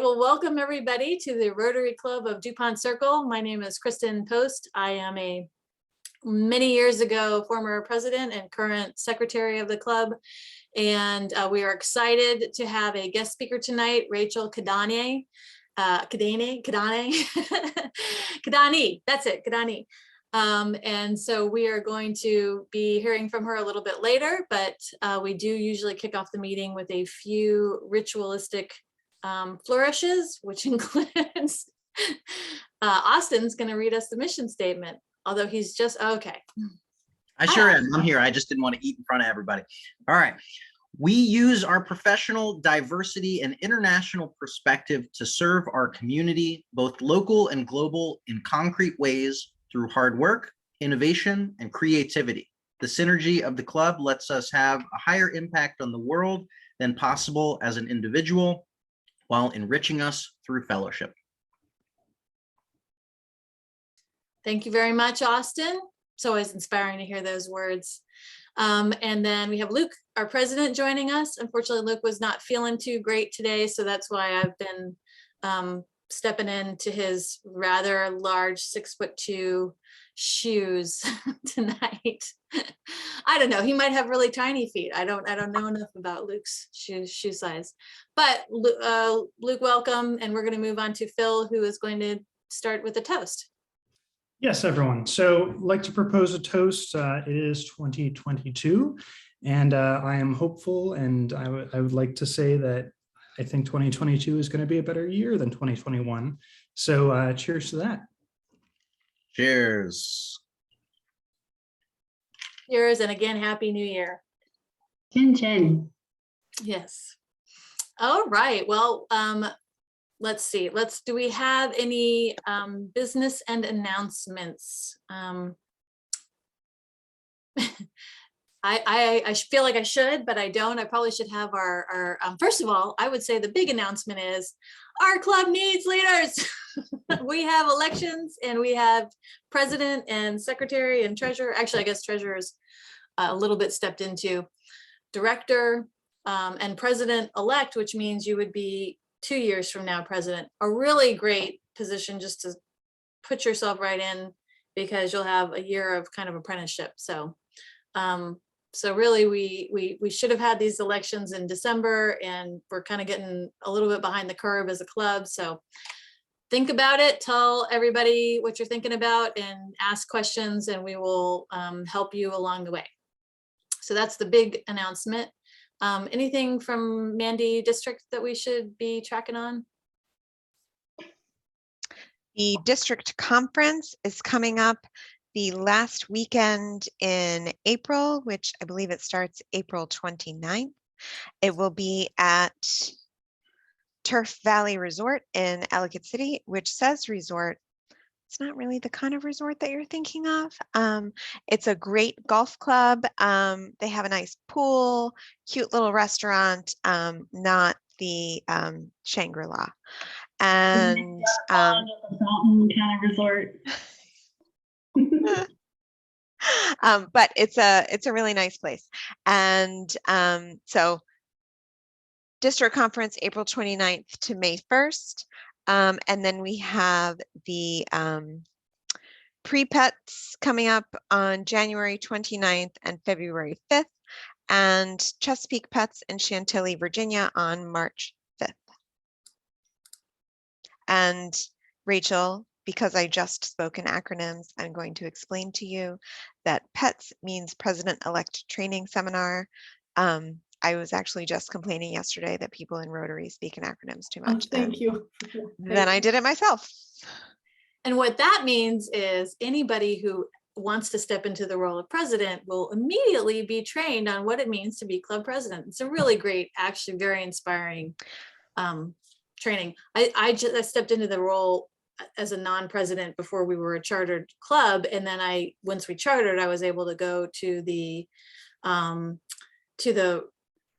well, welcome everybody to the Rotary Club of Dupont Circle. My name is Kristen Post. I am a many years ago former president and current secretary of the club. And we are excited to have a guest speaker tonight, Rachel Kadani. Kadani, that's it, Kadani. And so we are going to be hearing from her a little bit later, but we do usually kick off the meeting with a few ritualistic flourishes, which includes Austin's going to read us the mission statement, although he's just okay. I sure am. I'm here. I just didn't want to eat in front of everybody. All right. We use our professional diversity and international perspective to serve our community, both local and global, in concrete ways through hard work, innovation, and creativity. The synergy of the club lets us have a higher impact on the world than possible as an individual, while enriching us through fellowship. Thank you very much, Austin. It's always inspiring to hear those words. And then we have Luke, our president, joining us. Unfortunately, Luke was not feeling too great today, so that's why I've been stepping into his rather large 6'2" shoes tonight. I don't know, he might have really tiny feet. I don't know enough about Luke's shoe size. But Luke, welcome, and we're going to move on to Phil, who is going to start with a toast. Yes, everyone. So I'd like to propose a toast. It is 2022, and I am hopeful, and I would like to say that I think 2022 is going to be a better year than 2021. So cheers to that. Cheers. Cheers, and again, Happy New Year. Chin chin. Yes. All right. Well, let's see. Do we have any business and announcements? I feel like I should, but I don't. I probably should have our first of all, I would say the big announcement is our club needs leaders. We have elections and we have president and secretary and treasurer. Actually, I guess treasurer's a little bit stepped into, director and president-elect, which means you would be 2 years from now president. A really great position just to put yourself right in, because you'll have a year of kind of apprenticeship. So so really we should have had these elections in December, and we're kind of getting a little bit behind the curve as a club. So think about it, tell everybody what you're thinking about, and ask questions, and we will help you along the way. So that's the big announcement. Anything from Mandy District that we should be tracking on? The district conference is coming up the last weekend in April, which I believe it starts April 29th. It will be at Turf Valley Resort in Ellicott City, which says resort. It's not really the kind of resort that you're thinking of. It's a great golf club. They have a nice pool, cute little restaurant, not the Shangri-La. And fountain kind of resort. But it's a really nice place. And so district conference April 29th to May 1st. And then we have the pre-pets coming up on January 29th and February 5th, and Chesapeake Pets in Chantilly, Virginia on March 5th. And Rachel, because I just spoke in acronyms, I'm going to explain to you that PETS means President-elect Training Seminar. I was actually just complaining yesterday that people in Rotary speak in acronyms too much. Oh, thank you. Then I did it myself. And what that means is anybody who wants to step into the role of president will immediately be trained on what it means to be club president. It's a really great, actually very inspiring training. I stepped into the role as a non-president before we were a chartered club, and then once we chartered, I was able to go to the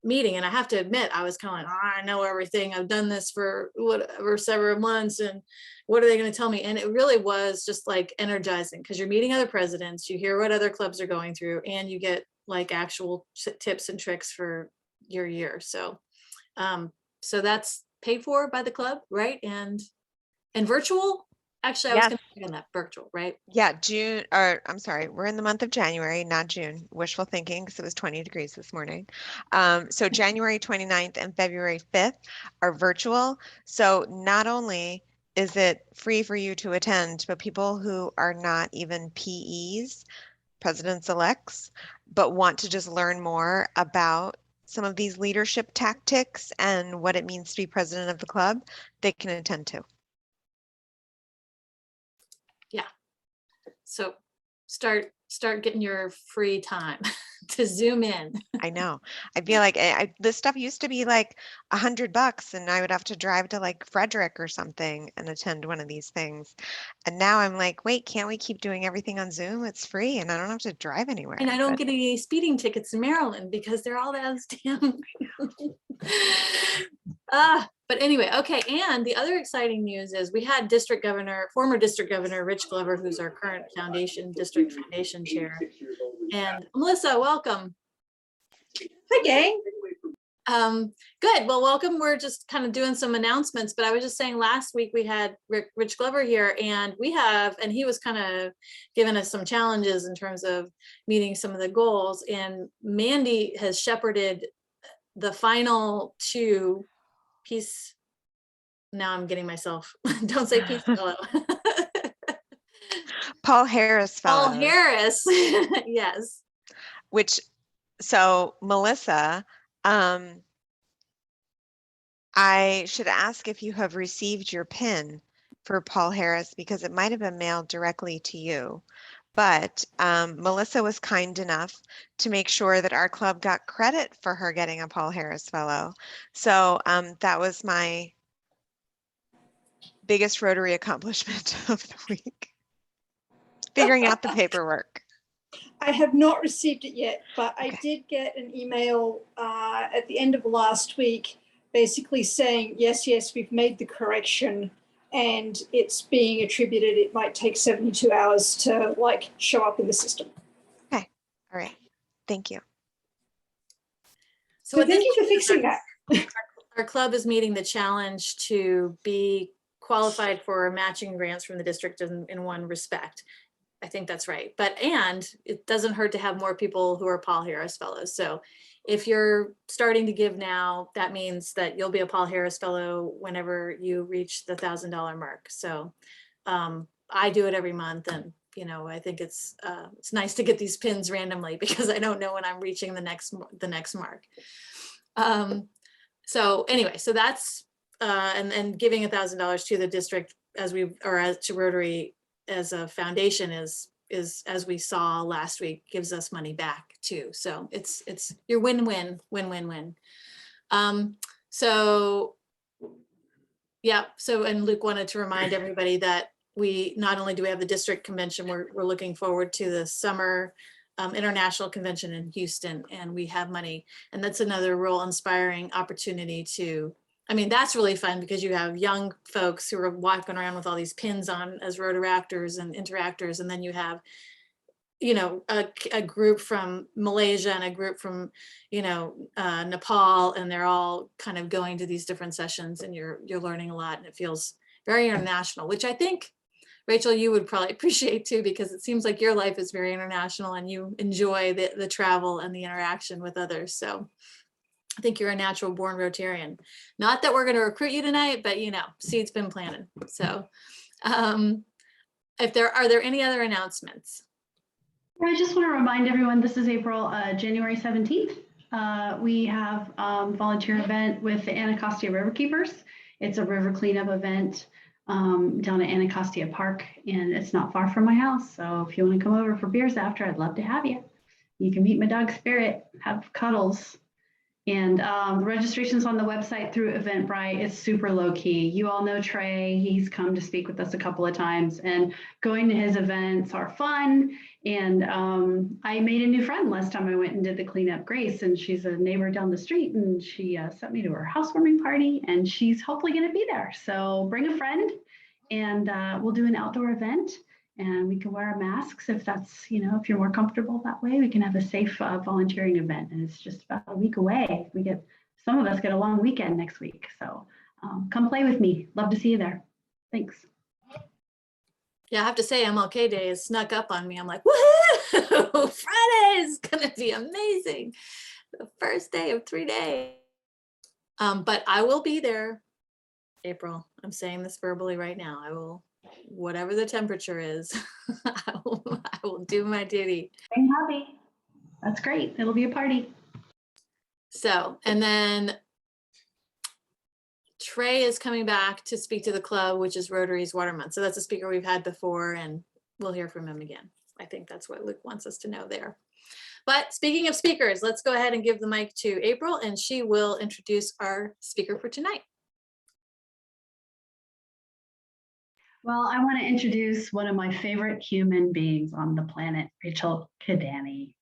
meeting, and I have to admit, I was kind of like, I know everything, I've done this for whatever several months, and what are they going to tell me? And it really was just like energizing, because you're meeting other presidents, you hear what other clubs are going through, and you get like actual tips and tricks for your year. So so that's paid for by the club, right? And virtual? Actually, I was Yes. gonna say on that virtual, right? Yeah, June, or I'm sorry, we're in the month of January, not June. Wishful thinking because it was 20 degrees this morning. So January 29th and February 5th are virtual. So not only is it free for you to attend, but people who are not even PEs, presidents-elects, but want to just learn more about some of these leadership tactics and what it means to be president of the club, they can attend to. So start getting your free time to zoom in. I know. I feel like this stuff used to be like $100 and I would have to drive to like Frederick or something and attend one of these things. And now I'm like, wait, can't we keep doing everything on Zoom? It's free and I don't have to drive anywhere. And I don't But get any speeding tickets in Maryland because they're all that damn. But anyway, okay. And the other exciting news is we had former district governor, Rich Glover, who's our current district foundation chair. And Melissa, welcome. Hi, gang. Good. Well, welcome. We're just kind of doing some announcements, but I was just saying last week we had Rich Glover here and he was kind of giving us some challenges in terms of meeting some of the goals. And Mandy has shepherded the final two peace. Now I'm getting myself, don't say peace fellow. Paul Harris Paul Fellows, Harris, yes. So Melissa, I should ask if you have received your pin for Paul Harris because it might have been mailed directly to you. But Melissa was kind enough to make sure that our club got credit for her getting a Paul Harris Fellow. So that was my biggest Rotary accomplishment of the week. Figuring out the paperwork. I have not received it yet, but I Okay. did get an email at the end of last week basically saying, yes, we've made the correction and it's being attributed. It might take 72 hours to like show up in the system. Okay. All right. Thank you. So thank you for fixing that. Our club is meeting the challenge to be qualified for matching grants from the district in one respect. I think that's right. And it doesn't hurt to have more people who are Paul Harris Fellows. So if you're starting to give now, that means that you'll be a Paul Harris Fellow whenever you reach the $1,000 mark. So I do it every month, and I think it's nice to get these pins randomly because I don't know when I'm reaching the next mark. So anyway, so that's and giving $1,000 to the district to Rotary as a foundation is as we saw last week, gives us money back too. So it's your win-win. So yeah. So, and Luke wanted to remind everybody that we not only do we have the district convention, we're looking forward to the summer international convention in Houston, and we have money, and that's another real inspiring opportunity to. I mean, that's really fun because you have young folks who are walking around with all these pins on as Rotaractors and interactors, and then you have, a group from Malaysia and a group from, Nepal, and they're all kind of going to these different sessions, and you're learning a lot, and it feels very international, which I think, Rachel, you would probably appreciate too, because it seems like your life is very international and you enjoy the travel and the interaction with others. So I think you're a natural born Rotarian. Not that we're going to recruit you tonight, but seed's been planted. So are there any other announcements? I just want to remind everyone, this is January 17th. We have a volunteer event with the Anacostia River Keepers. It's a river cleanup event down at Anacostia Park, and it's not far from my house. So if you want to come over for beers after, I'd love to have you. You can meet my dog Spirit, have cuddles. And the registration's on the website through Eventbrite. It's super low key. You all know Trey. He's come to speak with us a couple of times, and going to his events are fun. And I made a new friend last time I went and did the cleanup, Grace, and she's a neighbor down the street, and she sent me to her housewarming party, and she's hopefully going to be there. So bring a friend, and we'll do an outdoor event. And we can wear our masks if that's, if you're more comfortable that way. We can have a safe volunteering event, and it's just about a week away. Some of us get a long weekend next week. So come play with me. Love to see you there. Thanks. Yeah, I have to say MLK Day has snuck up on me. I'm like, woohoo! Friday is gonna be amazing. The first day of 3 days. But I will be there, April. I'm saying this verbally right now. I will, whatever the temperature is, I will do my duty. Bring hubby. That's great. It'll be a party. So, and then Trey is coming back to speak to the club, which is Rotary's Water Month. So that's a speaker we've had before, and we'll hear from him again. I think that's what Luke wants us to know there. But speaking of speakers, let's go ahead and give the mic to April, and she will introduce our speaker for tonight. Well, I want to introduce one of my favorite human beings on the planet, Rachel Kadani.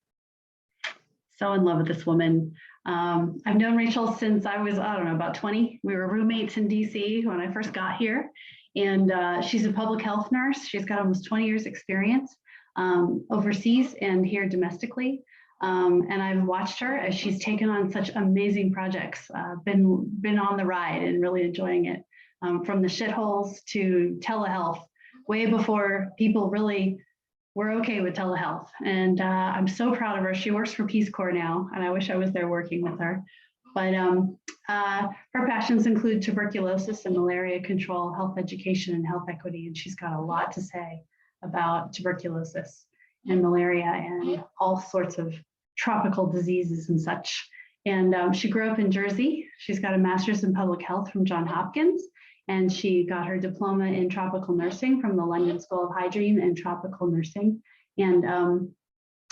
So in love with this woman. I've known Rachel since I was, I don't know, about 20. We were roommates in DC when I first got here. And she's a public health nurse. She's got almost 20 years experience overseas and here domestically. And I've watched her as she's taken on such amazing projects, been on the ride and really enjoying it. From the shitholes to telehealth, way before people really were okay with telehealth. And I'm so proud of her. She works for Peace Corps now, and I wish I was there working with her. But her passions include tuberculosis and malaria control, health education, and health equity. And she's got a lot to say about tuberculosis and malaria and all sorts of tropical diseases and such. And she grew up in Jersey. She's got a master's in public health from Johns Hopkins. And she got her diploma in tropical nursing from the London School of Hygiene and Tropical Nursing. And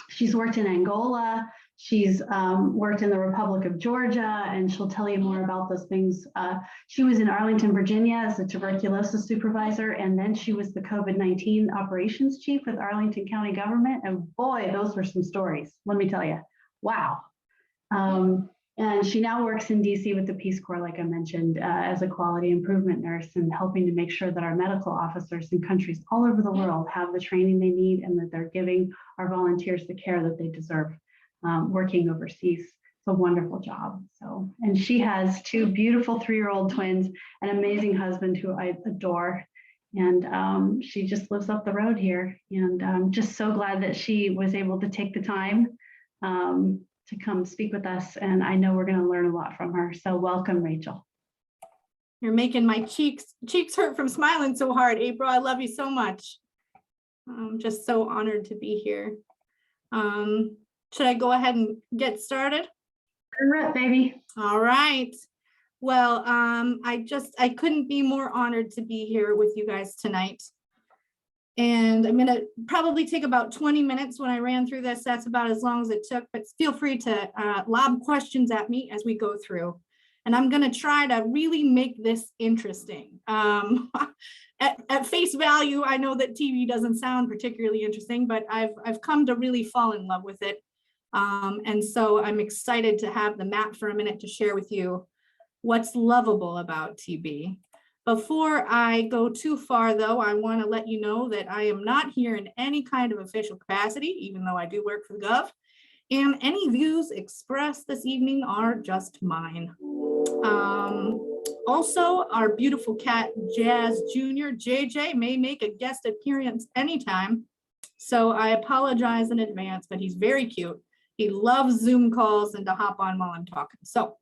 she's worked in Angola. She's worked in the Republic of Georgia, and she'll tell you more about those things. She was in Arlington, Virginia as a tuberculosis supervisor, and then she was the COVID-19 operations chief with Arlington County government. And boy, those were some stories, let me tell you. Wow. And she now works in DC with the Peace Corps, like I mentioned, as a quality improvement nurse and helping to make sure that our medical officers in countries all over the world have the training they need and that they're giving our volunteers the care that they deserve working overseas. It's a wonderful job. So, and she has two beautiful 3-year-old twins, an amazing husband who I adore. And she just lives up the road here. And I'm just so glad that she was able to take the time to come speak with us. And I know we're going to learn a lot from her. So welcome, Rachel. You're making my cheeks hurt from smiling so hard, April. I love you so much. I'm just so honored to be here. Should I go ahead and get started? Right, baby. All right. Well, I couldn't be more honored to be here with you guys tonight. And I'm going to probably take about 20 minutes when I ran through this. That's about as long as it took, but feel free to lob questions at me as we go through. And I'm going to try to really make this interesting. At face value, I know that TV doesn't sound particularly interesting, but I've come to really fall in love with it. And so I'm excited to have the map for a minute to share with you what's lovable about TB. Before I go too far, though, I want to let you know that I am not here in any kind of official capacity, even though I do work for the Gov. And any views expressed this evening are just mine. Also, our beautiful cat, Jazz Jr., JJ, may make a guest appearance anytime. So I apologize in advance, but he's very cute. He loves Zoom calls and to hop on while I'm talking. So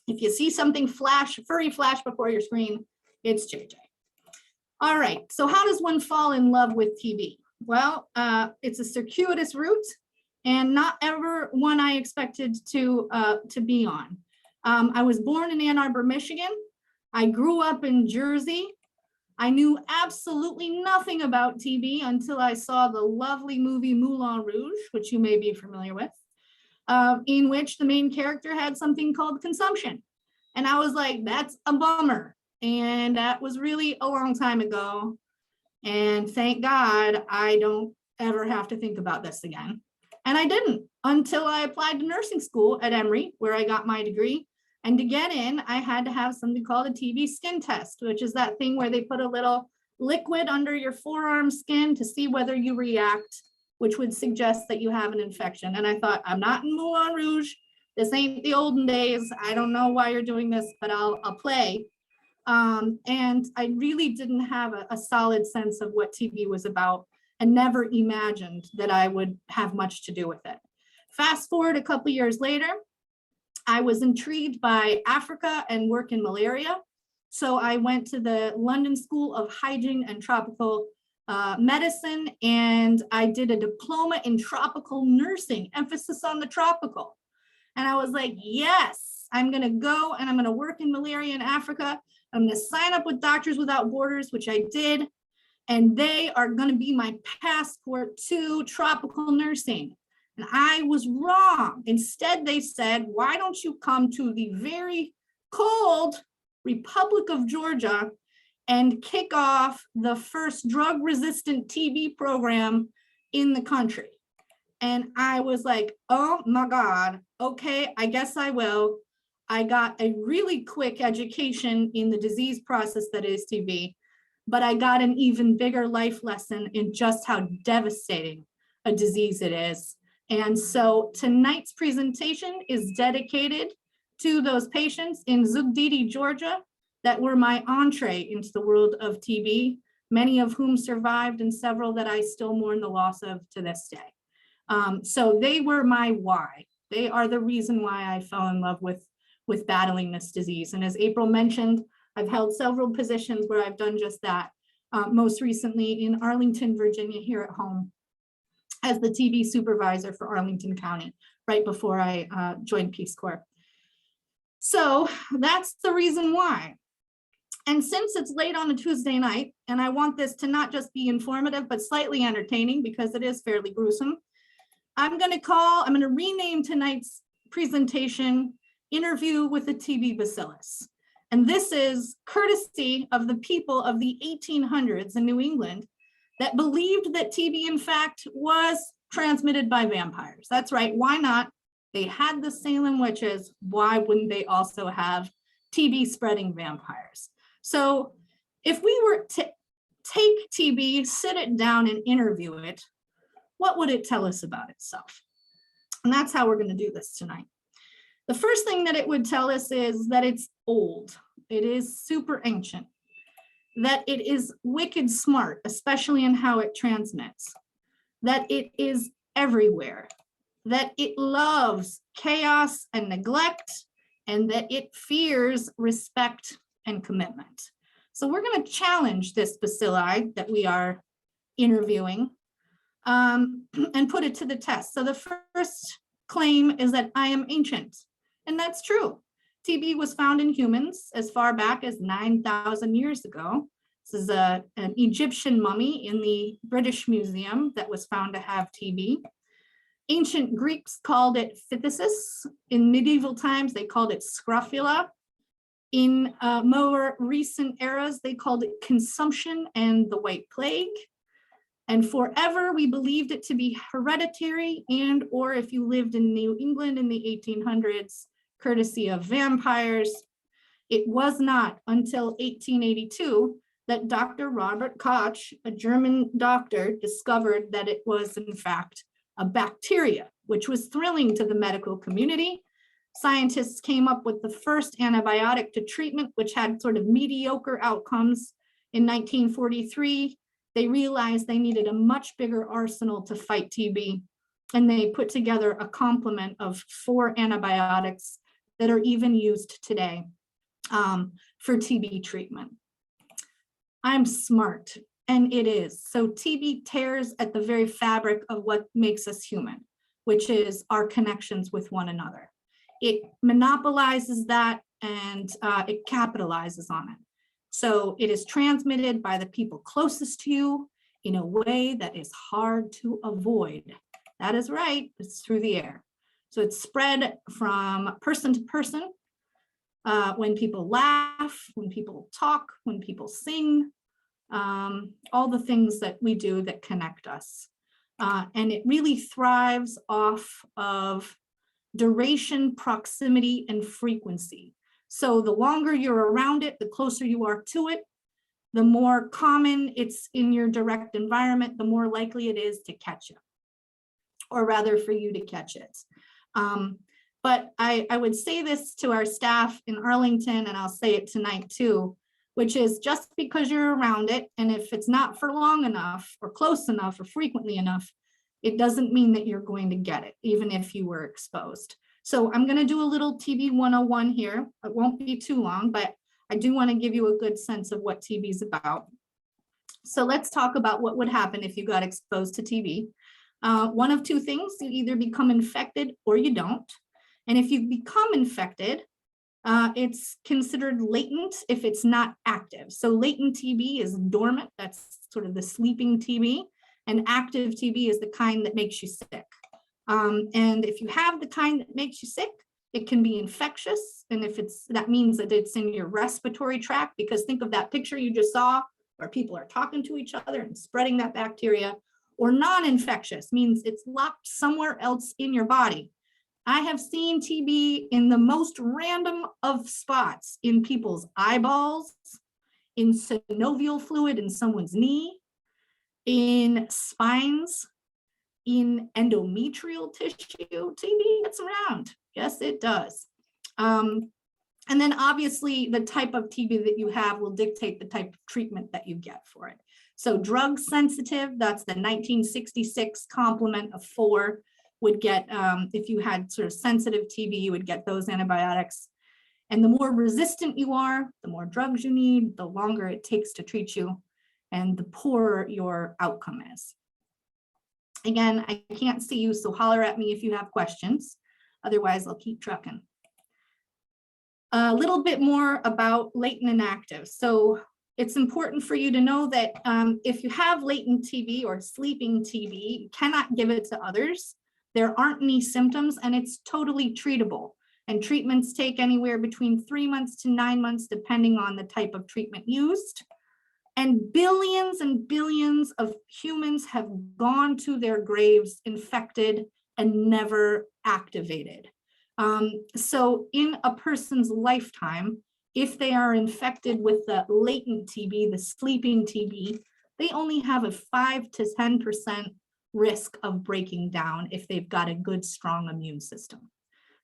if you see something flash, furry flash before your screen, it's JJ. All right, so how does one fall in love with TB? Well, it's a circuitous route and not ever one I expected to be on. I was born in Ann Arbor, Michigan. I grew up in Jersey. I knew absolutely nothing about TB until I saw the lovely movie Moulin Rouge, which you may be familiar with, in which the main character had something called consumption. And I was like, that's a bummer. And that was really a long time ago. And thank God I don't ever have to think about this again. And I didn't until I applied to nursing school at Emory, where I got my degree. And to get in, I had to have something called a TB skin test, which is that thing where they put a little liquid under your forearm skin to see whether you react, which would suggest that you have an infection. And I thought, I'm not in Moulin Rouge. This ain't the olden days. I don't know why you're doing this, but I'll play. And I really didn't have a solid sense of what TB was about and never imagined that I would have much to do with it. Fast forward a couple years later, I was intrigued by Africa and work in malaria. So I went to the London School of Hygiene and Tropical Medicine, and I did a diploma in tropical nursing, emphasis on the tropical. And I was like, yes, I'm gonna go and I'm gonna work in malaria in Africa. I'm gonna sign up with Doctors Without Borders, which I did. And they are gonna be my passport to tropical nursing. And I was wrong. Instead, they said, why don't you come to the very cold Republic of Georgia and kick off the first drug-resistant TB program in the country? And I was like, oh my God, okay, I guess I will. I got a really quick education in the disease process that is TB, but I got an even bigger life lesson in just how devastating a disease it is. And so tonight's presentation is dedicated to those patients in Zugdidi, Georgia, that were my entree into the world of TB, many of whom survived and several that I still mourn the loss of to this day. So they were my why. They are the reason why I fell in love with battling this disease. And as April mentioned, I've held several positions where I've done just that. Most recently in Arlington, Virginia, here at home, as the TB supervisor for Arlington County, right before I joined Peace Corps. So that's the reason why. And since it's late on a Tuesday night, and I want this to not just be informative, but slightly entertaining because it is fairly gruesome, I'm gonna rename tonight's presentation Interview with the TB Bacillus. And this is courtesy of the people of the 1800s in New England that believed that TB, in fact, was transmitted by vampires. That's right, why not? They had the Salem witches, why wouldn't they also have TB spreading vampires? So if we were to take TB, sit it down and interview it, what would it tell us about itself? And that's how we're gonna do this tonight. The first thing that it would tell us is that it's old. It is super ancient. That it is wicked smart, especially in how it transmits, that it is everywhere, that it loves chaos and neglect, and that it fears respect and commitment. So we're going to challenge this bacilli that we are interviewing and put it to the test. So the first claim is that I am ancient, and that's true. TB was found in humans as far back as 9,000 years ago. This is an Egyptian mummy in the British Museum that was found to have TB. Ancient Greeks called it phthisis. In medieval times, they called it scrofula. In more recent eras, they called it consumption and the White Plague. And forever, we believed it to be hereditary, and or if you lived in New England in the 1800s, courtesy of vampires. It was not until 1882 that Dr. Robert Koch, a German doctor, discovered that it was in fact a bacteria, which was thrilling to the medical community. Scientists came up with the first antibiotic to treatment, which had sort of mediocre outcomes. In 1943, they realized they needed a much bigger arsenal to fight TB, and they put together a complement of 4 antibiotics that are even used today for TB treatment. I'm smart, and it is. So TB tears at the very fabric of what makes us human, which is our connections with one another. It monopolizes that, and it capitalizes on it. So it is transmitted by the people closest to you in a way that is hard to avoid. That is right, it's through the air. So it's spread from person to person, when people laugh, when people talk, when people sing, all the things that we do that connect us. And it really thrives off of duration, proximity, and frequency. So the longer you're around it, the closer you are to it, the more common it's in your direct environment, the more likely it is to catch it, or rather for you to catch it. But I would say this to our staff in Arlington, and I'll say it tonight too. which is just because you're around it, and if it's not for long enough or close enough or frequently enough, it doesn't mean that you're going to get it, even if you were exposed. So I'm going to do a little TB 101 here. It won't be too long, but I do want to give you a good sense of what TB is about. So let's talk about what would happen if you got exposed to TB. One of two things: you either become infected or you don't. And if you become infected, it's considered latent if it's not active. So latent TB is dormant. That's sort of the sleeping TB. And active TB is the kind that makes you sick. And if you have the kind that makes you sick, it can be infectious. And if that means that it's in your respiratory tract, because think of that picture you just saw where people are talking to each other and spreading that bacteria. Or non-infectious means it's locked somewhere else in your body. I have seen TB in the most random of spots, in people's eyeballs, in synovial fluid in someone's knee, in spines, in endometrial tissue. TB gets around. Yes, it does. And then obviously the type of TB that you have will dictate the type of treatment that you get for it. So drug sensitive, that's the 1966 complement of 4, would get, if you had sort of sensitive TB, you would get those antibiotics. And the more resistant you are, the more drugs you need, the longer it takes to treat you, and the poorer your outcome is. Again, I can't see you, so holler at me if you have questions. Otherwise, I'll keep trucking. A little bit more about latent and active. So it's important for you to know that if you have latent TB or sleeping TB, you cannot give it to others. There aren't any symptoms, and it's totally treatable. And treatments take anywhere between 3 months to 9 months, depending on the type of treatment used. And billions of humans have gone to their graves infected and never activated. So in a person's lifetime, if they are infected with the latent TB, the sleeping TB, they only have a 5 to 10% risk of breaking down if they've got a good, strong immune system.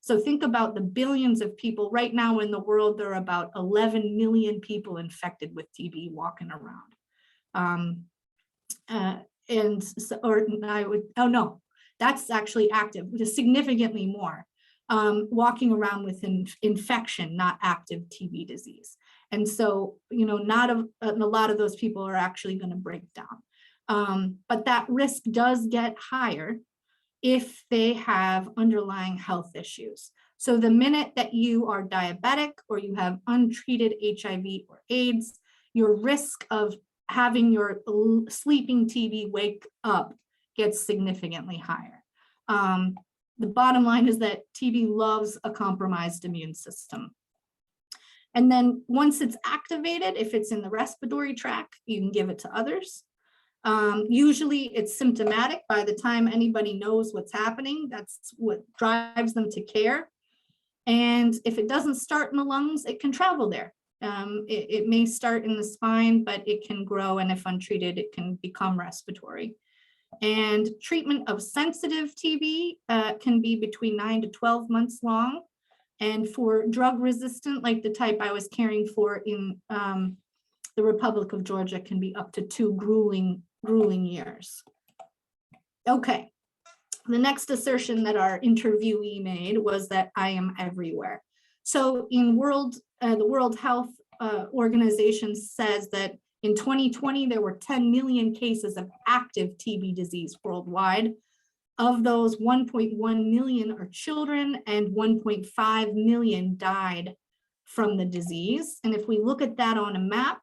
So think about the billions of people. Right now in the world, there are about 11 million people infected with TB walking around. That's actually active, which is significantly more. Walking around with infection, not active TB disease. And so, not a lot of those people are actually going to break down. But that risk does get higher if they have underlying health issues. So the minute that you are diabetic or you have untreated HIV or AIDS, your risk of having your sleeping TB wake up gets significantly higher. The bottom line is that TB loves a compromised immune system. And then once it's activated, if it's in the respiratory tract, you can give it to others. Usually it's symptomatic by the time anybody knows what's happening. That's what drives them to care. And if it doesn't start in the lungs, it can travel there. It may start in the spine, but it can grow, and if untreated, it can become respiratory. And treatment of sensitive TB can be between 9 to 12 months long. And for drug resistant, like the type I was caring for in the Republic of Georgia, can be up to 2 grueling years. Okay, the next assertion that our interviewee made was that I am everywhere. So in the World Health Organization says that in 2020, there were 10 million cases of active TB disease worldwide. Of those, 1.1 million are children and 1.5 million died from the disease. And if we look at that on a map,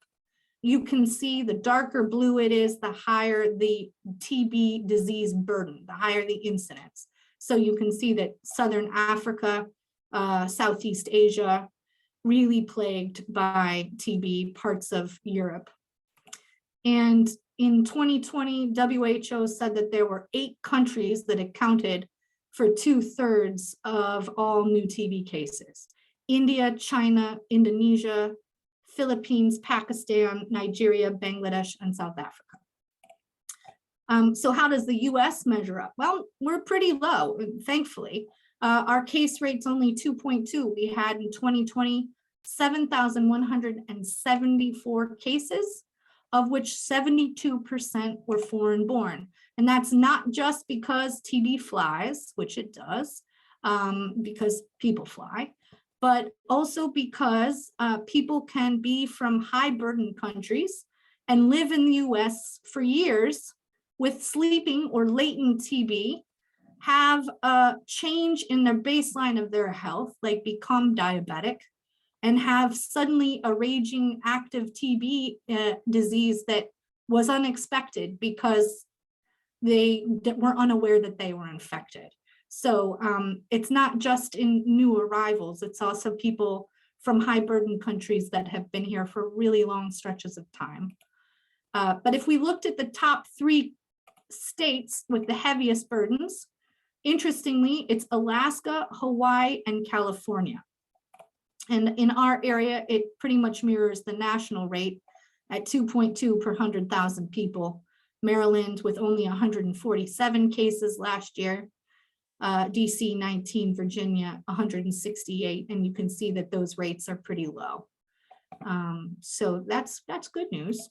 you can see the darker blue it is, the higher the TB disease burden, the higher the incidence. So you can see that Southern Africa, Southeast Asia, really plagued by TB, parts of Europe. And in 2020, WHO said that there were 8 countries that accounted for 2/3 of all new TB cases: India, China, Indonesia, Philippines, Pakistan, Nigeria, Bangladesh, and South Africa. So how does the US measure up? Well, we're pretty low, thankfully. Our case rate's only 2.2. We had in 2020 7,174 cases, of which 72% were foreign born. And that's not just because TB flies, which it does, because people fly, but also because people can be from high burden countries and live in the US for years with sleeping or latent TB, have a change in their baseline of their health, like become diabetic, and have suddenly a raging active TB disease that was unexpected because they were unaware that they were infected. So it's not just in new arrivals, it's also people from high burden countries that have been here for really long stretches of time. But if we looked at the top 3 states with the heaviest burdens, interestingly, it's Alaska, Hawaii, and California. And in our area, it pretty much mirrors the national rate at 2.2 per 100,000 people. Maryland with only 147 cases last year, DC 19, Virginia 168, and you can see that those rates are pretty low. So that's good news.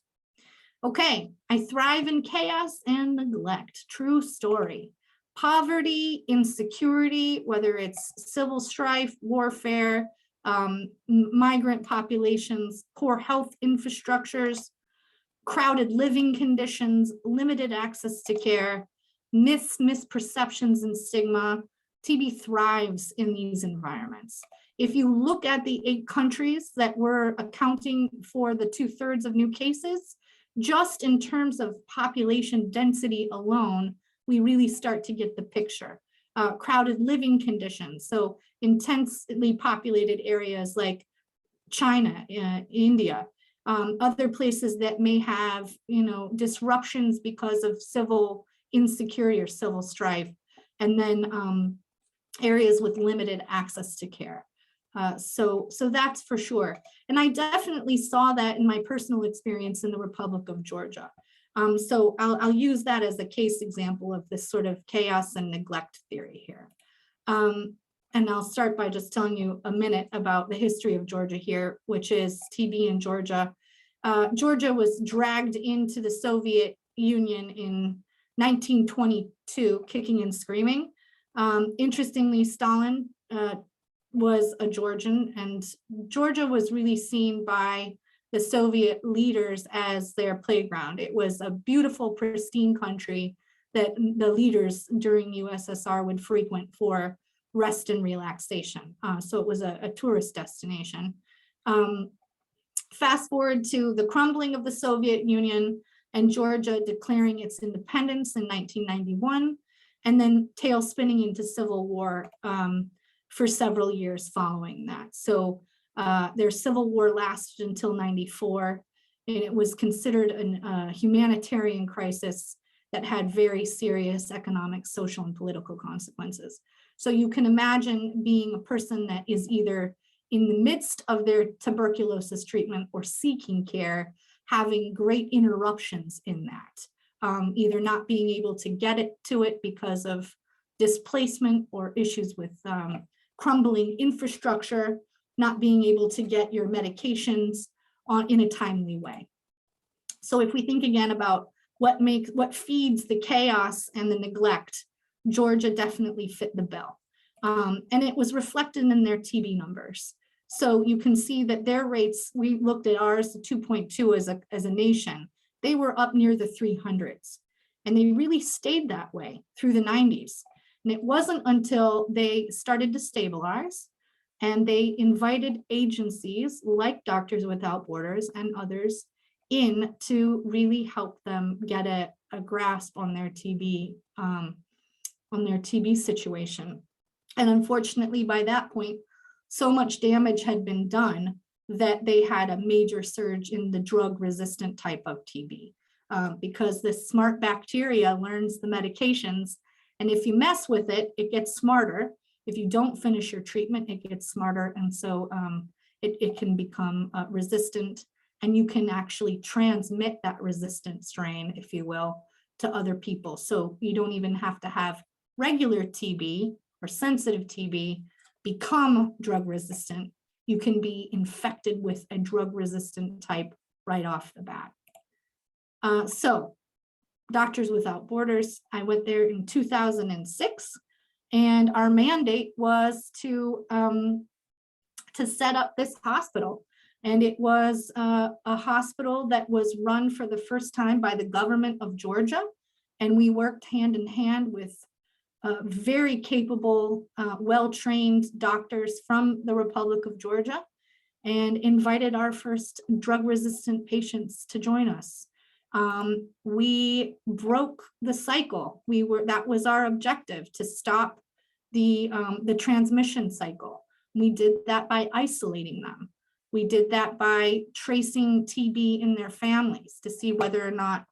Okay, I thrive in chaos and neglect. True story. Poverty, insecurity, whether it's civil strife, warfare, migrant populations, poor health infrastructures, crowded living conditions, limited access to care, misperceptions and stigma. TB thrives in these environments. If you look at the 8 countries that were accounting for the 2/3 of new cases, just in terms of population density alone, we really start to get the picture. Crowded living conditions, so intensely populated areas like China, India, other places that may have, disruptions because of civil insecurity or civil strife, and then areas with limited access to care. So that's for sure. And I definitely saw that in my personal experience in the Republic of Georgia. So I'll use that as a case example of this sort of chaos and neglect theory here. And I'll start by just telling you a minute about the history of Georgia here, which is TB in Georgia. Georgia was dragged into the Soviet Union in 1922, kicking and screaming. Interestingly, Stalin was a Georgian, and Georgia was really seen by the Soviet leaders as their playground. It was a beautiful, pristine country that the leaders during USSR would frequent for rest and relaxation. So it was a tourist destination. Fast forward to the crumbling of the Soviet Union and Georgia declaring its independence in 1991, and then tail spinning into civil war for several years following that. So their civil war lasted until 94, and it was considered a humanitarian crisis that had very serious economic, social, and political consequences. So you can imagine being a person that is either in the midst of their tuberculosis treatment or seeking care, having great interruptions in that, either not being able to get to it because of displacement or issues with crumbling infrastructure, not being able to get your medications in a timely way. So if we think again about what feeds the chaos and the neglect, Georgia definitely fit the bill. And it was reflected in their TB numbers. So you can see that their rates, we looked at ours, the 2.2 as a nation, they were up near the 300s. And they really stayed that way through the 90s. And it wasn't until they started to stabilize and they invited agencies like Doctors Without Borders and others in to really help them get a grasp on their TB situation. And unfortunately, by that point, so much damage had been done that they had a major surge in the drug-resistant type of TB because this smart bacteria learns the medications, and if you mess with it, it gets smarter. If you don't finish your treatment, it gets smarter, and so it can become resistant, and you can actually transmit that resistant strain, if you will, to other people. So you don't even have to have regular TB or sensitive TB become drug resistant. you can be infected with a drug-resistant type right off the bat. So Doctors Without Borders, I went there in 2006, and our mandate was to set up this hospital. And it was a hospital that was run for the first time by the government of Georgia. And we worked hand in hand with very capable, well-trained doctors from the Republic of Georgia, and invited our first drug-resistant patients to join us. We broke the cycle. That was our objective, to stop the transmission cycle. We did that by isolating them. We did that by tracing TB in their families to see whether or not,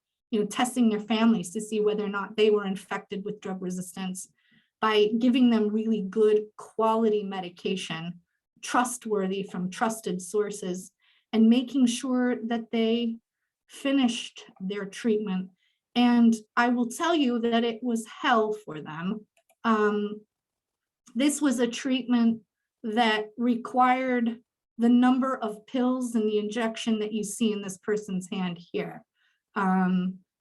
testing their families to see whether or not they were infected with drug resistance, by giving them really good quality medication, trustworthy from trusted sources, and making sure that they finished their treatment. And I will tell you that it was hell for them. This was a treatment that required the number of pills in the injection that you see in this person's hand here.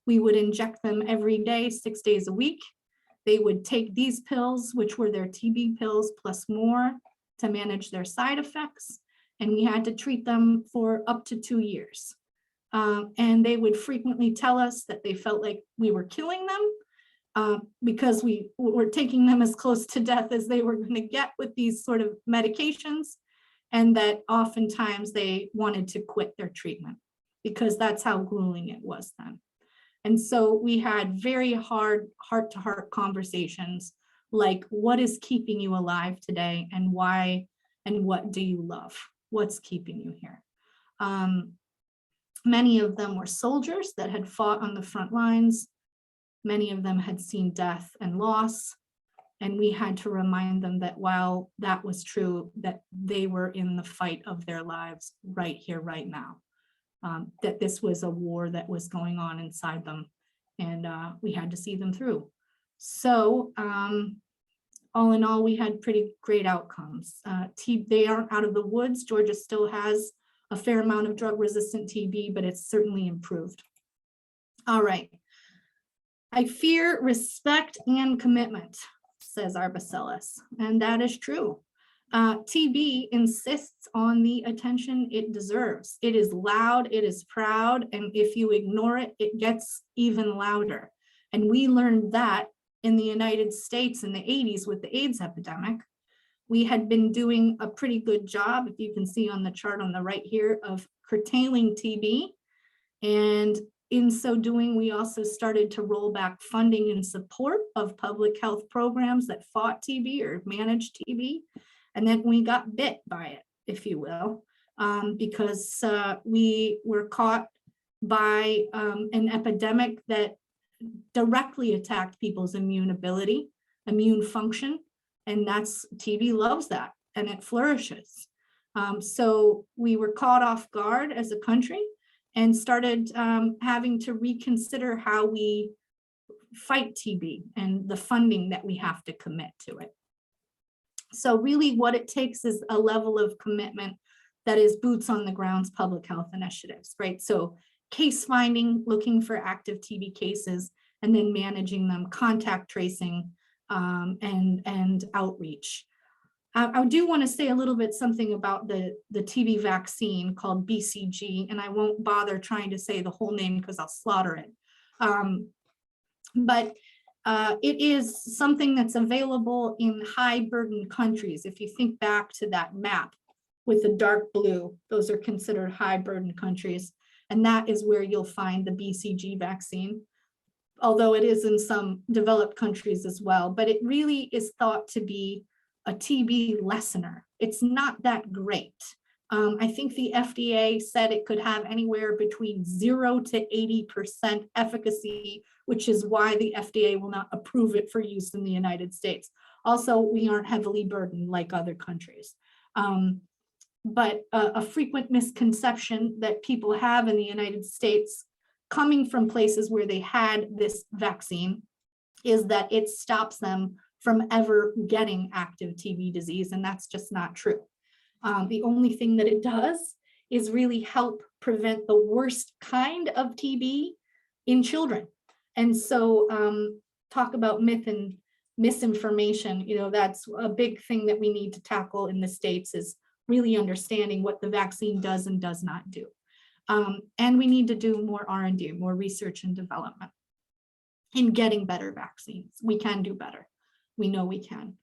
We would inject them every day, 6 days a week. They would take these pills, which were their TB pills, plus more to manage their side effects. And we had to treat them for up to 2 years. And they would frequently tell us that they felt like we were killing them because we were taking them as close to death as they were going to get with these sort of medications. And that oftentimes they wanted to quit their treatment because that's how grueling it was then. And so we had very hard heart-to-heart conversations, like, what is keeping you alive today, and why, and what do you love? What's keeping you here? Many of them were soldiers that had fought on the front lines. Many of them had seen death and loss. And we had to remind them that while that was true, that they were in the fight of their lives right here, right now. That this was a war that was going on inside them, and we had to see them through. So all in all, we had pretty great outcomes. They aren't out of the woods. Georgia still has a fair amount of drug-resistant TB, but it's certainly improved. All right. I fear, respect, and commitment, says Arbacellus, and that is true. TB insists on the attention it deserves. It is loud, it is proud, and if you ignore it, it gets even louder. And we learned that in the United States in the 80s with the AIDS epidemic. We had been doing a pretty good job, if you can see on the chart on the right here, of curtailing TB. And in so doing, we also started to roll back funding in support of public health programs that fought TB or managed TB. And then we got bit by it, if you will, because we were caught by an epidemic that directly attacked people's immune function. And TB loves that, and it flourishes. So we were caught off guard as a country and started having to reconsider how we fight TB and the funding that we have to commit to it. So really what it takes is a level of commitment that is boots on the ground's public health initiatives, right? So case finding, looking for active TB cases, and then managing them, contact tracing, and outreach. I do want to say a little bit something about the TB vaccine called BCG, and I won't bother trying to say the whole name because I'll slaughter it. But it is something that's available in high burden countries. If you think back to that map with the dark blue, those are considered high burden countries. And that is where you'll find the BCG vaccine, although it is in some developed countries as well. But it really is thought to be a TB lessener. It's not that great. I think the FDA said it could have anywhere between 0 to 80% efficacy, which is why the FDA will not approve it for use in the United States. Also, we aren't heavily burdened like other countries. But a frequent misconception that people have in the United States coming from places where they had this vaccine is that it stops them from ever getting active TB disease, and that's just not true. The only thing that it does is really help prevent the worst kind of TB in children. And so talk about myth and misinformation, that's a big thing that we need to tackle in the States, is really understanding what the vaccine does and does not do. And we need to do more R&D, more research and development in getting better vaccines. We can do better. We know we can.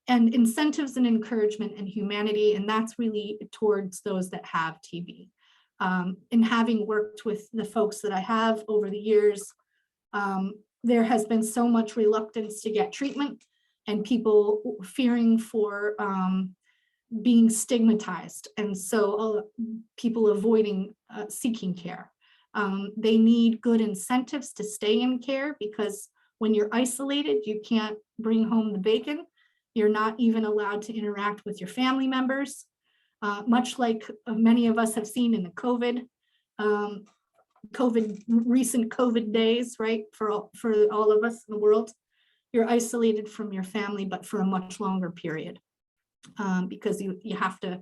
And incentives and encouragement and humanity, and that's really towards those that have TB. And having worked with the folks that I have over the years, there has been so much reluctance to get treatment and people fearing for being stigmatized. And so people avoiding seeking care. They need good incentives to stay in care, because when you're isolated, you can't bring home the bacon. You're not even allowed to interact with your family members, much like many of us have seen in the recent COVID days, right? For all of us in the world, you're isolated from your family, but for a much longer period, because you have to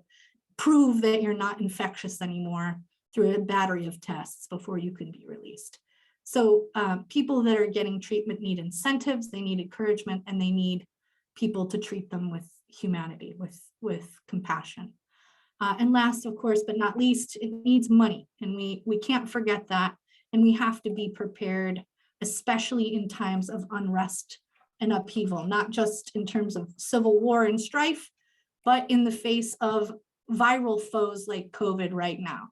prove that you're not infectious anymore through a battery of tests before you can be released. So people that are getting treatment need incentives, they need encouragement, and they need people to treat them with humanity, with compassion. And last, of course, but not least, it needs money. And we can't forget that. And we have to be prepared, especially in times of unrest and upheaval, not just in terms of civil war and strife, but in the face of viral foes like COVID right now.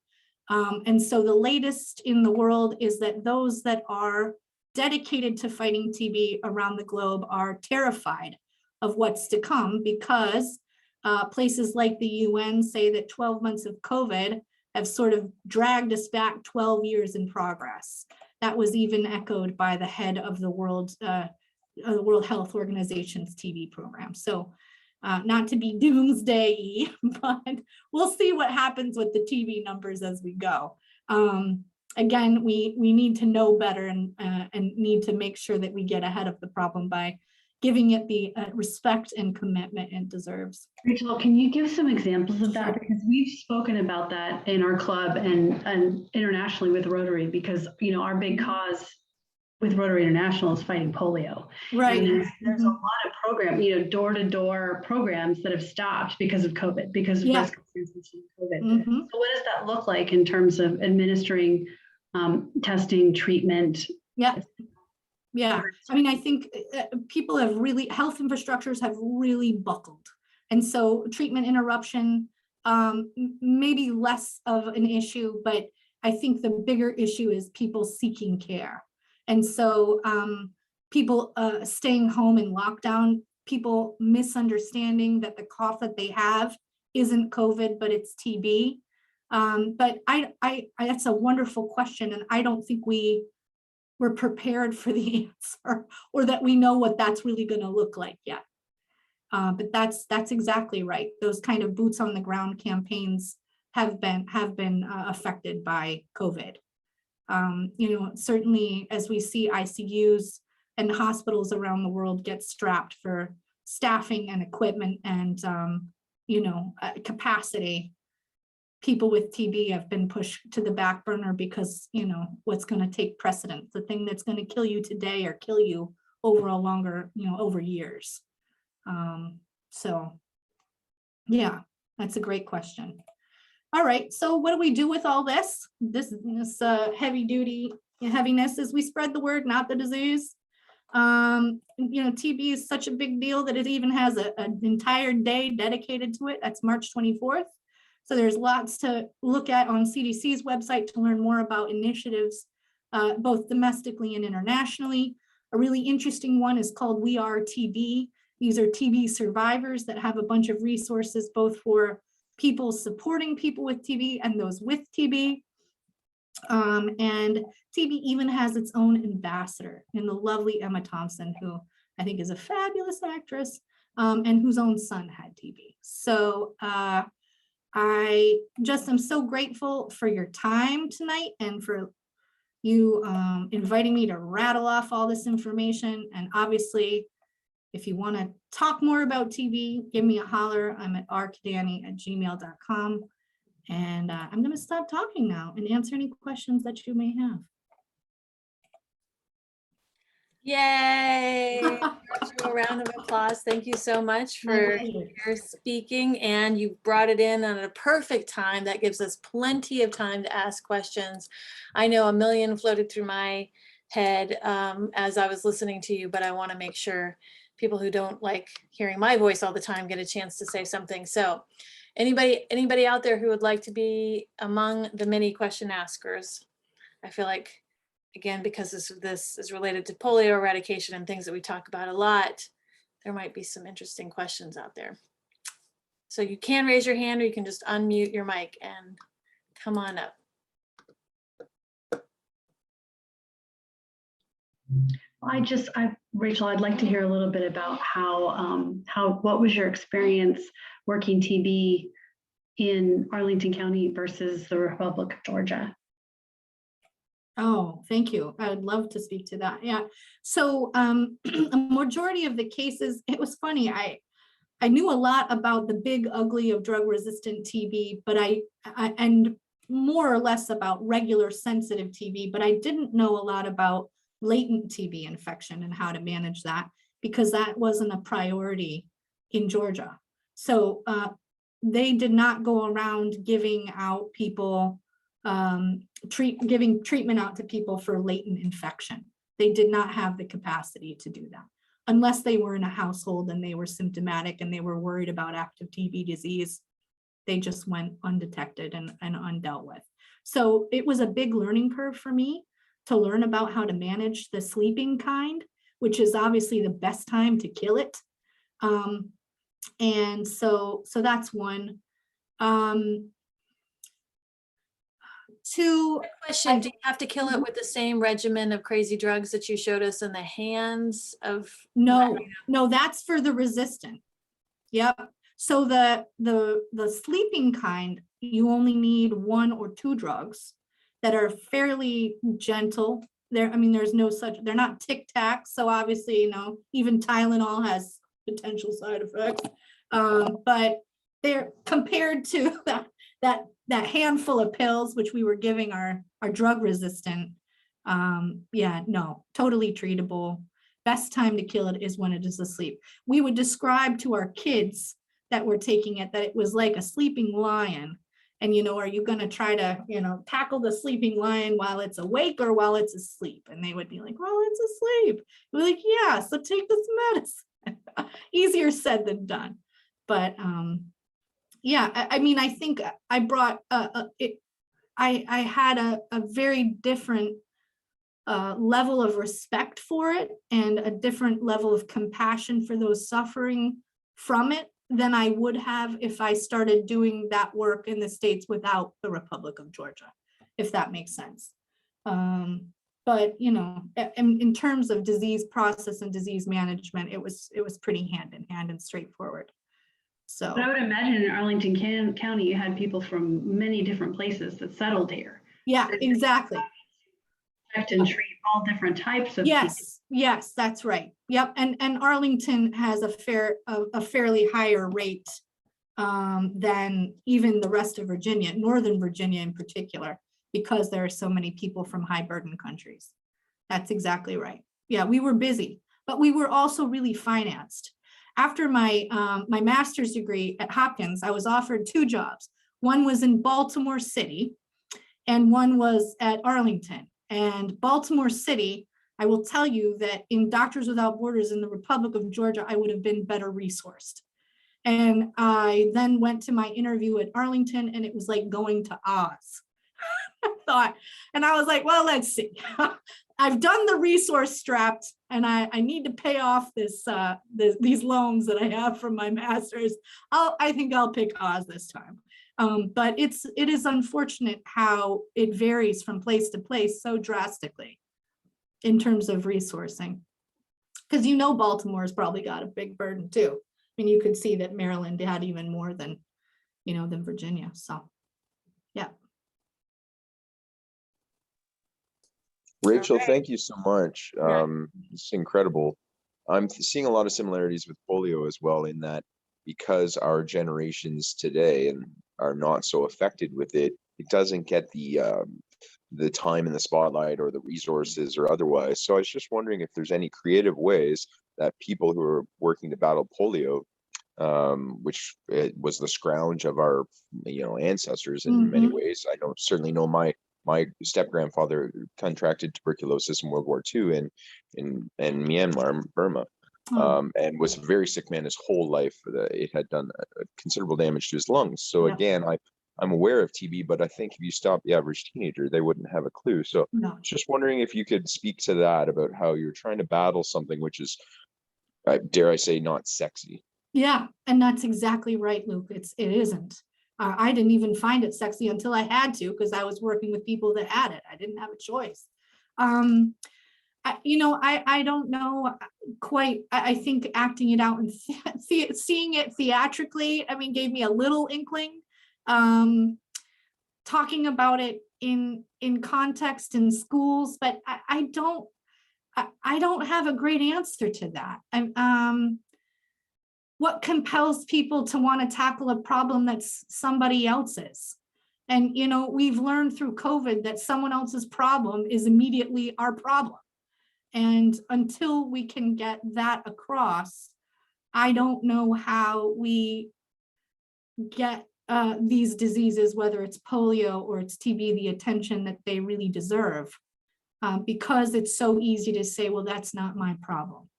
And so the latest in the world is that those that are dedicated to fighting TB around the globe are terrified of what's to come, because places like the UN say that 12 months of COVID have sort of dragged us back 12 years in progress. That was even echoed by the head of the World Health Organization's TB program. So not to be doomsday-y, but we'll see what happens with the TB numbers as we go. Again, we need to know better and need to make sure that we get ahead of the problem by giving it the respect and commitment it deserves. Rachel, can you give some examples of that? Because we've spoken about that in our club and internationally with Rotary, because our big cause with Rotary International is fighting polio. Right. And there's a lot of programs, door-to-door programs that have stopped because of COVID, because of risk of transmission of COVID. So what does that look like in terms of administering testing, treatment? Yeah, I mean, I think people have health infrastructures have really buckled. And so treatment interruption, maybe less of an issue, but I think the bigger issue is people seeking care. And so people staying home in lockdown, people misunderstanding that the cough that they have isn't COVID, but it's TB. But that's a wonderful question. And I don't think we're prepared for the answer, or that we know what that's really going to look like yet. But that's exactly right. Those kind of boots on the ground campaigns have been affected by COVID. Certainly as we see ICUs and hospitals around the world get strapped for staffing and equipment and capacity, people with TB have been pushed to the back burner because, what's going to take precedence, the thing that's going to kill you today or kill you over a longer, over years. So yeah, that's a great question. All right, so what do we do with all this? This heaviness is we spread the word, not the disease. TB is such a big deal that it even has an entire day dedicated to it. That's March 24th. So there's lots to look at on CDC's website to learn more about initiatives, both domestically and internationally. A really interesting one is called We Are TB. These are TB survivors that have a bunch of resources, both for people supporting people with TB and those with TB. And TB even has its own ambassador in the lovely Emma Thompson, who I think is a fabulous actress, and whose own son had TB. So I just am so grateful for your time tonight and for you inviting me to rattle off all this information. And obviously, If you want to talk more about TB, give me a holler. I'm at rkadani@gmail.com. And I'm going to stop talking now and answer any questions that you may have. Yay! Virtual round of applause. Thank you so much for your speaking, and you brought it in at a perfect time. That gives us plenty of time to ask questions. I know a million floated through my head as I was listening to you, but I want to make sure people who don't like hearing my voice all the time get a chance to say something. So anybody out there who would like to be among the many question askers? I feel like, again, because this is related to polio eradication and things that we talk about a lot, there might be some interesting questions out there. So you can raise your hand, or you can just unmute your mic and come on up. Rachel, I'd like to hear a little bit about what was your experience working TB in Arlington County versus the Republic of Georgia? Oh, thank you. I would love to speak to that. Yeah. So a majority of the cases, it was funny. I knew a lot about the big ugly of drug-resistant TB, but and more or less about regular sensitive TB, but I didn't know a lot about latent TB infection and how to manage that, because that wasn't a priority in Georgia. So they did not go around giving out people, giving treatment out to people for latent infection. They did not have the capacity to do that unless they were in a household and they were symptomatic and they were worried about active TB disease. They just went undetected and undealt with. So it was a big learning curve for me to learn about how to manage the sleeping kind, which is obviously the best time to kill it. And so that's one. Two, question, do you have to kill it with the same regimen of crazy drugs that you showed us in the hands of? no, that's for the resistant. Yep. So the sleeping kind, you only need 1 or 2 drugs that are fairly gentle. There's no such, they're not Tic Tacs. So obviously, even Tylenol has potential side effects. But they're compared to that handful of pills, which we were giving our drug resistant. Yeah, no, totally treatable. Best time to kill it is when it is asleep. We would describe to our kids that were taking it that it was like a sleeping lion. And, are you going to try to, tackle the sleeping lion while it's awake or while it's asleep? And they would be like, well, it's asleep. We're like, yeah, so take this medicine. Easier said than done. But yeah, I think I brought I had a very different level of respect for it and a different level of compassion for those suffering from it than I would have if I started doing that work in the States without the Republic of Georgia, if that makes sense. But in terms of disease process and disease management, it was pretty hand in hand and straightforward. So but I would imagine in Arlington County, you had people from many different places that settled here. Yeah, exactly. And treat all different types of people. Yes, that's right. Yep, and Arlington has a fairly higher rate than even the rest of Virginia, Northern Virginia in particular, because there are so many people from high burden countries. That's exactly right. Yeah, we were busy, but we were also really financed. After my my master's degree at Hopkins, I was offered 2 jobs. One was in Baltimore City, and one was at Arlington. And Baltimore City, I will tell you that in Doctors Without Borders in the Republic of Georgia, I would have been better resourced. And I then went to my interview at Arlington, and it was like going to Oz. I thought, and I was like, well, let's see. I've done the resource strapped, and I need to pay off these loans that I have from my master's. I think I'll pick Oz this time. But it is unfortunate how it varies from place to place so drastically in terms of resourcing. Because Baltimore's probably got a big burden too. I mean, you could see that Maryland had even more than Virginia. So, yeah. Rachel, Okay. thank you so much. It's incredible. I'm seeing a lot of similarities with polio as well, in that because our generations today and are not so affected with it, it doesn't get the time in the spotlight or the resources or otherwise. So I was just wondering if there's any creative ways that people who are working to battle polio, which it was the scrounge of our ancestors in many ways. I certainly know my step grandfather contracted tuberculosis in World War II in Myanmar, Burma, and was a very sick man his whole life. It had done considerable damage to his lungs. So again, I'm aware of TB, but I think if you stop the average teenager, they wouldn't have a clue. So just wondering if you could speak to that, about how you're trying to battle something which is, dare I say, not sexy. Yeah, and that's exactly right, Luke. It isn't. I didn't even find it sexy until I had to, because I was working with people that had it. I didn't have a choice. I don't know quite. I think acting it out and seeing it theatrically, gave me a little inkling. Talking about it in context in schools, but I don't have a great answer to that. What compels people to want to tackle a problem that's somebody else's? And, we've learned through COVID that someone else's problem is immediately our problem. And until we can get that across, I don't know how we get these diseases, whether it's polio or it's TB, the attention that they really deserve, because it's so easy to say, well, that's not my problem.